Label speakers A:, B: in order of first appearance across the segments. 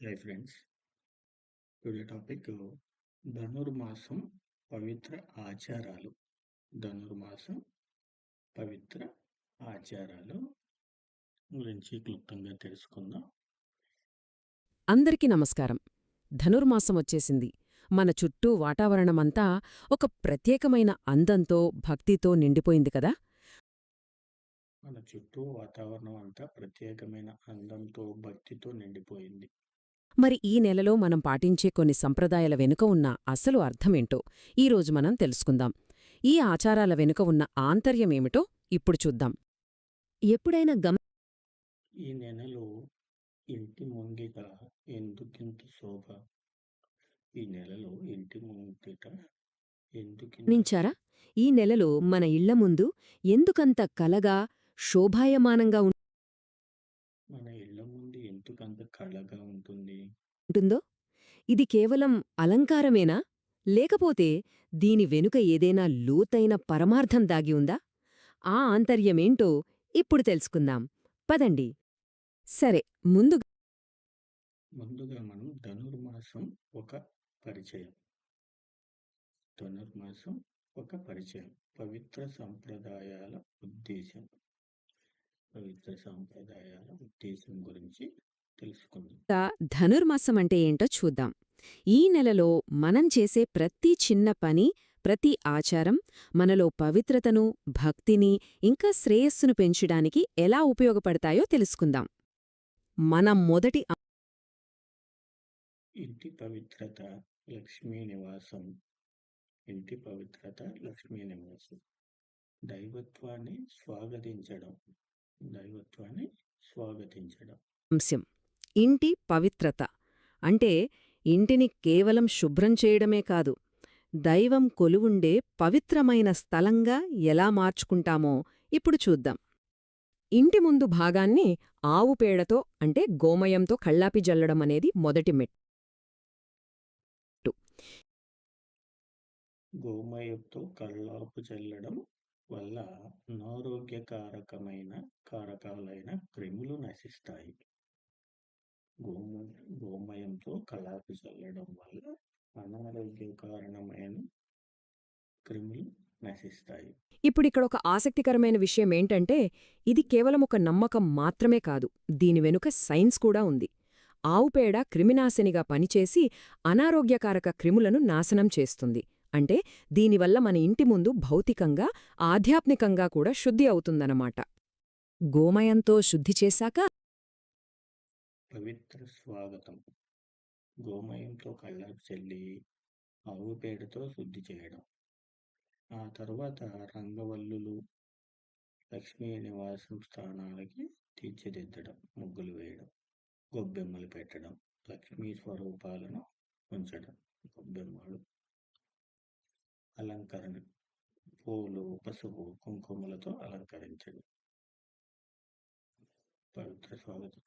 A: Hi friends, today topic ధనుర్మాసం పవిత్ర ఆచారాలు. ధనుర్మాసం పవిత్ర ఆచారాలు గురించి క్లుప్తంగా తెలుసుకుందాం.
B: అందరికీ నమస్కారం. ధనుర్మాసం వచ్చేసింది. మన చుట్టూ వాతావరణమంతా ఒక ప్రత్యేకమైన అందంతో, భక్తితో నిండిపోయింది కదా!
A: మన చుట్టూ వాతావరణం అంతా ప్రత్యేకమైన అందంతో, భక్తితో నిండిపోయింది.
B: మరి ఈ నెలలో మనం పాటించే కొన్ని సంప్రదాయాల వెనుక ఉన్న అసలు అర్థమేంటో ఈరోజు మనం తెలుసుకుందాం. ఈ ఆచారాల వెనుక ఉన్న ఆంతర్యమేమిటో ఇప్పుడు చూద్దాం. ఎప్పుడైనా
A: ఈ నెలలో ఇంటి ముంగిట ఎందుకింత శోభ? ఈ నెలలో ఇంటి ముంగిట ఎందుకింత
B: గమనించారా? ఈ నెలలో మన ఇళ్ల ముందు ఎందుకంత కలగా, శోభాయమానంగా
A: మన ఇళ్ల ముందు ఎందుకంత కళగా ఉంటుంది?
B: ఉంటుందో? ఇది కేవలం అలంకారమేనా? లేకపోతే దీని వెనుక ఏదైనా లోతైన పరమార్థం దాగి ఉందా? ఆ ఆంతర్యమేంటో ఇప్పుడు తెలుసుకుందాం. పదండి. సరే,
A: ముందుగా మనం ధనుర్మాసం ఒక పరిచయం. ధనుర్మాసం ఒక పరిచయం. పవిత్ర సంప్రదాయాల ఉద్దేశం. పవిత్ర సంప్రదాయాల ఉద్దేశం గురించి తెలుసుకుందాం.
B: ధనుర్మాసం అంటే ఏంటో చూద్దాం. ఈ నెలలో మనం చేసే ప్రతి చిన్న పని, ప్రతి ఆచారం మనలో పవిత్రతను, భక్తిని, ఇంకా శ్రేయస్సును పెంచడానికి ఎలా ఉపయోగపడతాయో తెలుసుకుందాం. మన మొదటి
A: ఇంటి పవిత్రత, లక్ష్మీ నివాసం. ఇంటి పవిత్రత, లక్ష్మీ నివాసం. దైవత్వాన్ని స్వాగతించడం. దైవత్వాన్ని స్వాగతించడం.
B: అంశం ఇంటి పవిత్రత అంటే ఇంటిని కేవలం శుభ్రం చేయడమే కాదు, దైవం కొలువుండే పవిత్రమైన స్థలంగా ఎలా మార్చుకుంటామో ఇప్పుడు చూద్దాం. ఇంటి ముందు భాగాన్ని ఆవు పేడతో అంటే గోమయంతో కళ్ళాపి జల్లడం అనేది మొదటి మెట్టు.
A: గోమయంతో కల్లాపు చల్లడం వల్ల అనారోగ్యకారకమైన కారకాలైన క్రిములు నశిస్తాయి. గోమయంతో కల్లాపు చల్లడం వల్ల అనారోగ్యకారణమైన క్రిములు నశిస్తాయి.
B: ఇప్పుడిక్కడ ఒక ఆసక్తికరమైన విషయమేంటంటే, ఇది కేవలం ఒక నమ్మకం మాత్రమే కాదు, దీని వెనుక సైన్స్ కూడా ఉంది. ఆవుపేడ క్రిమినాశినిగా పనిచేసి అనారోగ్యకారక క్రిములను నాశనం చేస్తుంది. అంటే దీనివల్ల మన ఇంటి ముందు భౌతికంగా, ఆధ్యాత్మికంగా కూడా శుద్ధి అవుతుందన్నమాట. గోమయంతో శుద్ధి చేశాక
A: పవిత్ర స్వాగతం. గోమయంతో కల్లాపు చల్లి ఆవు పేడతో శుద్ధి చేయడం. ఆ తర్వాత రంగవల్లులు, లక్ష్మీ నివాసం స్థానాలకి తీర్చిదిద్దడం, ముగ్గులు వేయడం, గొబ్బెమ్మలు పెట్టడం, లక్ష్మీ స్వరూపాలను ఉంచడం. గొబ్బెమ్మలు, అలంకరణ, పూలు, పసుపు, కుంకుమలతో అలంకరించడం. పవిత్ర స్వాగతం.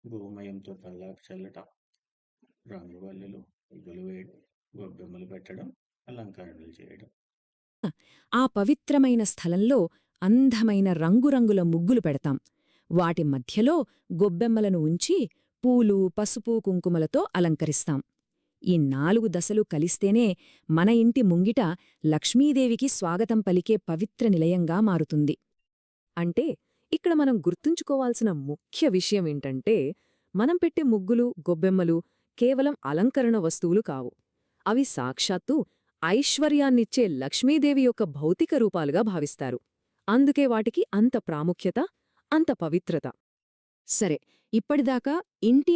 A: గోమయంతో కల్లాపు చల్లటం, రంగవల్లులు, ముగ్గులు వేయడం, గొబ్బెమ్మలు పెట్టడం, అలంకరణలు చేయడం.
B: ఆ పవిత్రమైన స్థలంలో అందమైన రంగురంగుల ముగ్గులు పెడతాం. వాటి మధ్యలో గొబ్బెమ్మలను ఉంచి పూలు, పసుపు, కుంకుమలతో అలంకరిస్తాం. ఈ 4 దశలు కలిస్తేనే మన ఇంటి ముంగిట లక్ష్మీదేవికి స్వాగతం పలికే పవిత్ర నిలయంగా మారుతుంది. అంటే ఇక్కడ మనం గుర్తుంచుకోవాల్సిన ముఖ్య విషయమేంటంటే, మనం పెట్టే ముగ్గులు, గొబ్బెమ్మలు కేవలం అలంకరణ వస్తువులు కావు. అవి సాక్షాత్తు ఐశ్వర్యాన్నిచ్చే లక్ష్మీదేవి యొక్క భౌతిక రూపాలుగా భావిస్తారు. అందుకే వాటికి అంత ప్రాముఖ్యత, అంత పవిత్రత. సరే, ఇప్పటిదాకా ఇంటి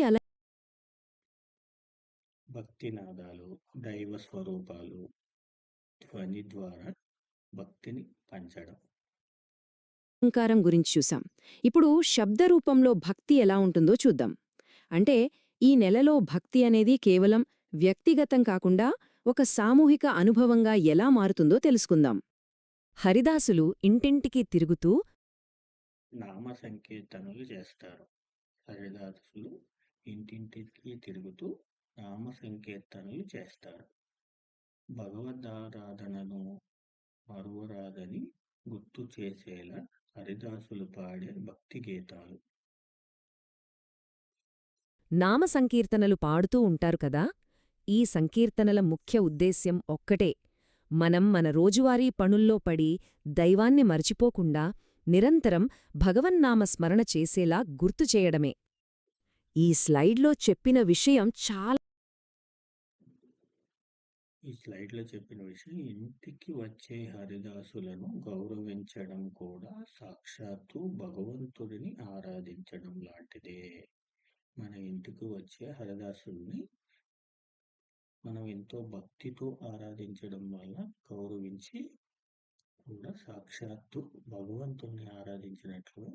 A: భక్తినాదాలు, దైవ స్వరూపాలు, ధ్వని ద్వారా భక్తిని పంచడం.
B: అలంకారం గురించి చూసాం. ఇప్పుడు శబ్దరూపంలో భక్తి ఎలా ఉంటుందో చూద్దాం. అంటే ఈ నెలలో భక్తి అనేది కేవలం వ్యక్తిగతం కాకుండా ఒక సామూహిక అనుభవంగా ఎలా మారుతుందో తెలుసుకుందాం. హరిదాసులు ఇంటింటికి తిరుగుతూ
A: నామ సంకీర్తనలు చేస్తారు. హరిదాసులు ఇంటింటికి తిరుగుతూ నామ సంకీర్తనలు చేస్తారు. భగవదారాధనను మరువరాదని గుర్తు చేసేలా హరిదాసులు పాడే భక్తి గీతాలు.
B: నామ సంకీర్తనలు పాడుతూ ఉంటారు కదా. ఈ సంకీర్తనల ముఖ్య ఉద్దేశ్యం ఒక్కటే, మనం మన రోజువారీ పనుల్లో పడి దైవాన్ని మరచిపోకుండా నిరంతరం భగవన్నామ స్మరణ చేసేలా గుర్తుచేయడమే. ఈ స్లైడ్లో చెప్పిన విషయం చాలా
A: ఈ స్లైడ్లో చెప్పిన విషయం, ఇంటికి వచ్చే హరిదాసులను గౌరవించడం కూడా సాక్షాత్తు భగవంతుడిని ఆరాధించడం లాంటిదే. మన ఇంటికి వచ్చే హరిదాసుల్ని మనం ఎంతో భక్తితో ఆరాధించడం వల్ల గౌరవించి కూడా సాక్షాత్తు భగవంతుణ్ణి ఆరాధించినట్లుగా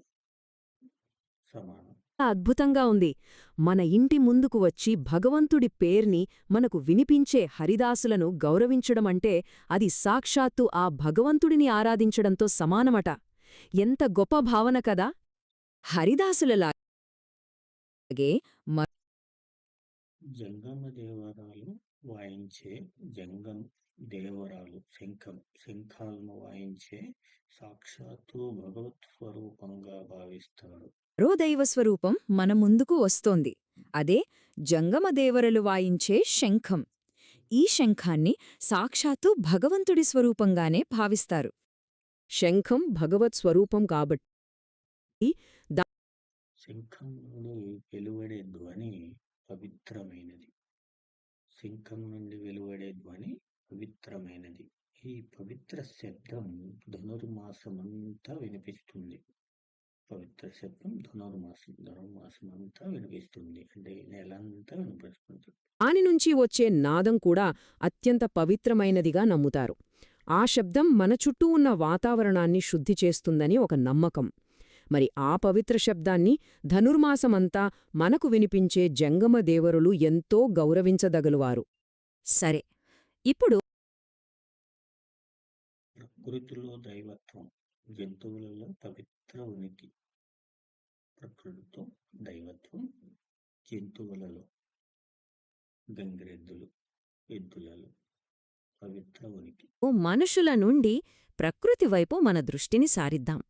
A: సమానం.
B: అద్భుతంగా ఉంది. మన ఇంటి ముందుకు వచ్చి భగవంతుడి పేర్ని మనకు వినిపించే హరిదాసులను గౌరవించడమంటే అది సాక్షాత్తు ఆ భగవంతుడిని ఆరాధించడంతో సమానమట. ఎంత గొప్ప భావన కదా. హరిదాసులలాగే
A: జంగమ దేవరాలు వాయించే జంగం దేవరాలు శంఖాలను వాయించే సాక్షాత్తు భగవత్ స్వరూపంగా భావిస్తాడు.
B: మరో దైవస్వరూపం మన ముందుకు వస్తోంది. అదే జంగమదేవరలు వాయించే శంఖం. ఈ శంఖాన్ని సాక్షాత్తు భగవంతుడి స్వరూపంగానే భావిస్తారు. శంఖం భగవత్ స్వరూపం కాబట్టి
A: శంఖం నుండి వెలువడే ధ్వని పవిత్రమైనది. శంఖం నుండి వెలువడే ధ్వని పవిత్రమైనది. ఈ పవిత్ర శబ్దం ధనుర్మాసమంతా వినిపిస్తుంది. పవిత్ర శబ్దం ధనుర్మాసమంతా వినిపిస్తుంది. అంటే నెలంతా వినిపిస్తుంది.
B: దాని నుంచి వచ్చే నాదం కూడా అత్యంత పవిత్రమైనదిగా నమ్ముతారు. ఆ శబ్దం మన చుట్టూ ఉన్న వాతావరణాన్ని శుద్ధి చేస్తుందని ఒక నమ్మకం. మరి ఆ పవిత్ర శబ్దాన్ని ధనుర్మాసమంతా మనకు వినిపించే జంగమదేవరులు ఎంతో గౌరవించదగలువారు. సరే, ఇప్పుడు
A: ప్రకృతిలో దైవత్వం, జంతువులలో పవిత్ర ఉనికి. ప్రకృతితో దైవత్వం, జంతువులలో గంగిరెద్దులు, ఎద్దులలో పవిత్ర ఉనికి.
B: మనుషుల నుండి ప్రకృతి వైపు మన దృష్టిని సారిద్దాం.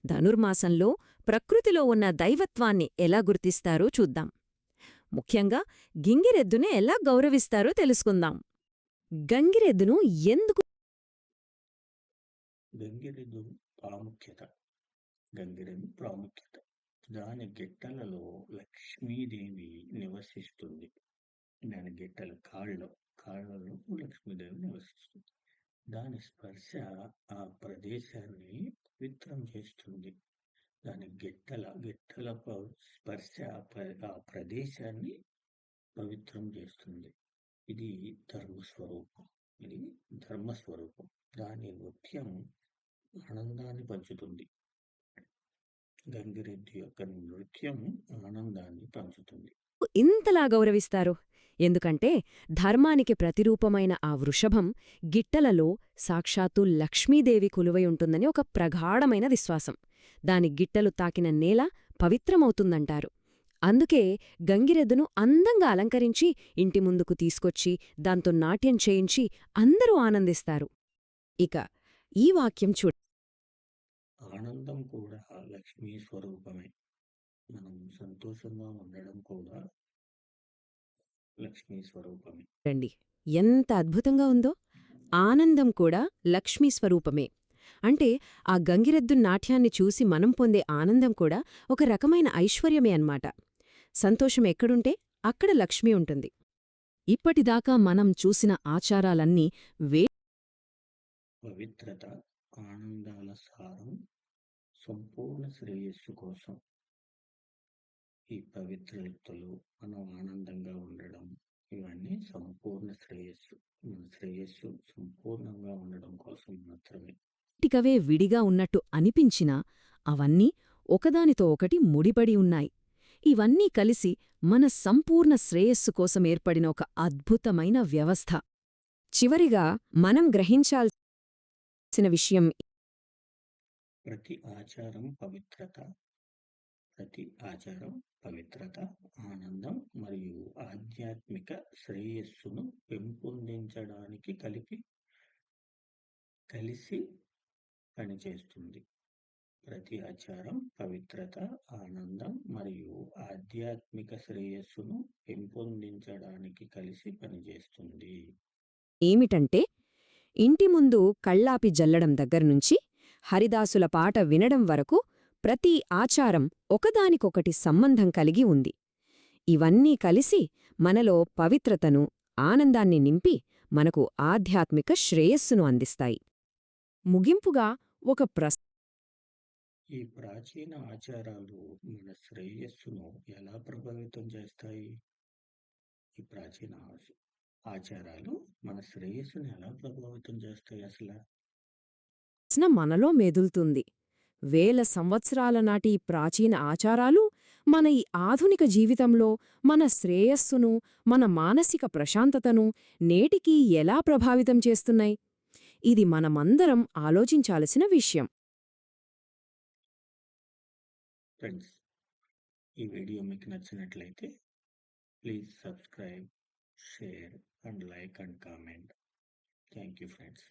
B: ధనుర్మాసంలో ప్రకృతిలో ఉన్న దైవత్వాన్ని ఎలా గుర్తిస్తారో చూద్దాం. ముఖ్యంగా గింగిరెద్దుని ఎలా గౌరవిస్తారో తెలుసుకుందాం. గంగిరెద్దును ఎందుకు
A: గంగిరెద్దు ప్రాముఖ్యత, దాని గిట్టలలో లక్ష్మీదేవి నివసిస్తుంది. దాని గిట్టల కాళ్ళలో లక్ష్మీదేవి నివసిస్తుంది. దాని స్పర్శ ఆ ప్రదేశాన్ని పవిత్రం చేస్తుంది. దాని గిట్టల స్పర్శ ఆ ప్రదేశాన్ని పవిత్రం చేస్తుంది. ఇది ధర్మస్వరూపం. దాని నృత్యం ఆనందాన్ని పంచుతుంది. గంగిరెద్దు యొక్క నృత్యం ఆనందాన్ని పంచుతుంది.
B: ఇంతలా గౌరవిస్తారు ఎందుకంటే ధర్మానికి ప్రతిరూపమైన ఆ వృషభం గిట్టలలో సాక్షాత్తు లక్ష్మీదేవి కొలువై ఉంటుందని ఒక ప్రగాఢమైన విశ్వాసం. దాని గిట్టలు తాకిన నేల పవిత్రమవుతుందంటారు. అందుకే గంగిరెద్దును అందంగా అలంకరించి ఇంటి ముందుకు తీసుకొచ్చి దాంతో నాట్యం చేయించి అందరూ ఆనందిస్తారు. ఇక ఈ వాక్యం
A: ఆనందం కూడా లక్ష్మీ స్వరూపమే. మనం సంతోషంగా ఉండడం కూడా లక్ష్మీ స్వరూపమే.
B: రండి, ఎంత అద్భుతంగా ఉందో. ఆనందం కూడా లక్ష్మీ స్వరూపమే. అంటే ఆ గంగిరెద్దు నాట్యాన్ని చూసి మనం పొందే ఆనందం కూడా ఒక రకమైన ఐశ్వర్యమే అన్నమాట. సంతోషం ఎక్కడుంటే అక్కడ లక్ష్మి ఉంటుంది. ఇప్పటిదాకా మనం చూసిన ఆచారాలన్నీ
A: పవిత్రత, ఆనందాల సారం, సంపూర్ణ శ్రేయస్సు కోసం. ఈ పవిత్రతలు మనం ఆనందంగా ఉండడం, ఇవన్నీ సంపూర్ణ శ్రేయస్సు. మన శ్రేయస్సు సంపూర్ణంగా ఉండడం కోసం మాత్రమే.
B: వీటికవే విడిగా ఉన్నట్టు అనిపించినా అవన్నీ ఒకదానితో ఒకటి ముడిపడి ఉన్నాయి. ఇవన్నీ కలిసి మన సంపూర్ణ శ్రేయస్సు కోసం ఏర్పడిన ఒక అద్భుతమైన వ్యవస్థ. చివరిగా మనం గ్రహించాల్సిన విషయం,
A: ప్రతి ఆచారం పవిత్రత, ఆనందం మరియు ఆధ్యాత్మిక శ్రేయస్సును పెంపొందించడానికి కలిసి పనిచేస్తుంది. ప్రతి ఆచారం పవిత్రత, ఆనందం మరియు ఆధ్యాత్మిక శ్రేయస్సును పెంపొందించడానికి కలిసి పనిచేస్తుంది.
B: ఏమిటంటే, ఇంటి ముందు కళ్ళాపి జల్లడం దగ్గర్నుంచి హరిదాసుల పాట వినడం వరకు ప్రతి ఆచారం ఒకదానికొకటి సంబంధం కలిగి ఉంది. ఇవన్నీ కలిసి మనలో పవిత్రతను, ఆనందాన్ని నింపి మనకు ఆధ్యాత్మిక శ్రేయస్సును అందిస్తాయి. ముగింపుగా ఒక
A: ఈ ప్రాచీన ఆచారాలు మన శ్రేయస్సును ఎలా ప్రభావితం చేస్తాయి? ఈ ప్రాచీన ఆచారాలు మన శ్రేయస్సును ఎలా ప్రభావితం చేస్తాయి అసలు?
B: ప్రశ్న మనలో మెదులుతుంది. వేల సంవత్సరాల నాటి ఈ ప్రాచీన ఆచారాలు మన ఈ ఆధునిక జీవితంలో మన శ్రేయస్సును, మన మానసిక ప్రశాంతతను నేటికీ ఎలా ప్రభావితం చేస్తున్నాయి? ఇది మనమందరం ఆలోచించాల్సిన విషయం.
A: ఫ్రెండ్స్, ఈ వీడియో మీకు నచ్చినట్లయితే please subscribe, share and like and comment. Thank you friends.